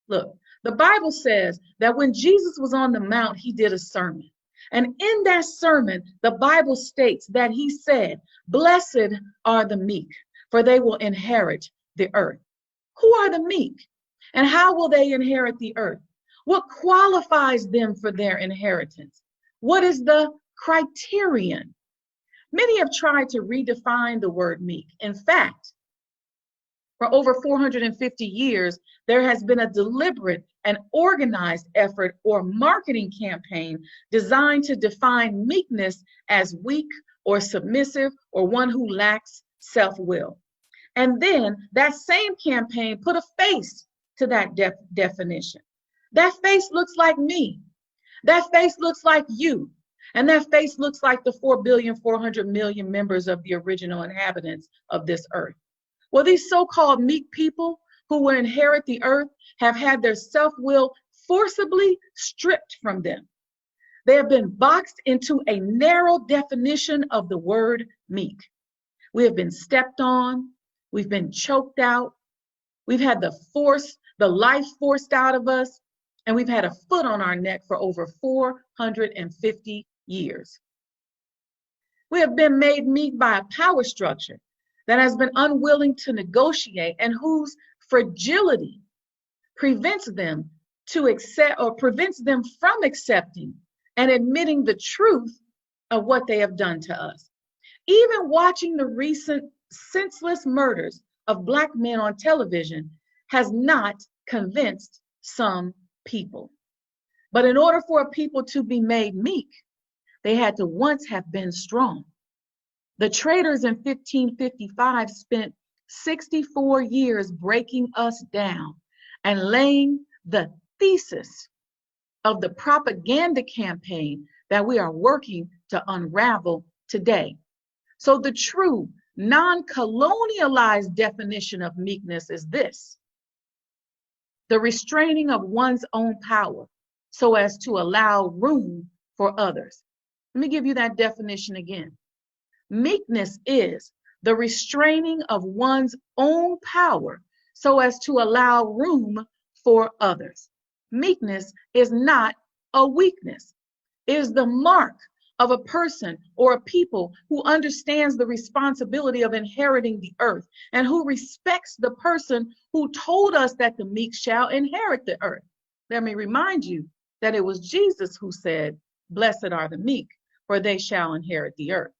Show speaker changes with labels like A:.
A: Look, the Bible says that when Jesus was on the mount, he did a sermon. And in that sermon, the Bible states that he said, "Blessed are the meek, for they will inherit the earth." Who are the meek? And how will they inherit the earth? What qualifies them for their inheritance? What is the criterion? Many have tried to redefine the word meek. In fact, for over 450 years, there has been a deliberate and organized effort or marketing campaign designed to define meekness as weak or submissive or one who lacks self-will. And then that same campaign put a face to that definition. That face looks like me. That face looks like you. And that face looks like the 4,400,000,000 members of the original inhabitants of this earth. Well, these so-called meek people who will inherit the earth have had their self-will forcibly stripped from them. They have been boxed into a narrow definition of the word meek. We have been stepped on. We've been choked out. We've had the life forced out of us, and we've had a foot on our neck for over 450 years. We have been made meek by a power structure that has been unwilling to negotiate and whose fragility prevents them from accepting and admitting the truth of what they have done to us. Even watching the recent senseless murders of Black men on television has not convinced some people. But in order for a people to be made meek, they had to once have been strong. The traders in 1555 spent 64 years breaking us down and laying the thesis of the propaganda campaign that we are working to unravel today. So the true non-colonialized definition of meekness is this: the restraining of one's own power so as to allow room for others. Let me give you that definition again. Meekness is the restraining of one's own power so as to allow room for others. Meekness is not a weakness. It is the mark of a person or a people who understands the responsibility of inheriting the earth and who respects the person who told us that the meek shall inherit the earth. Let me remind you that it was Jesus who said, "Blessed are the meek, for they shall inherit the earth."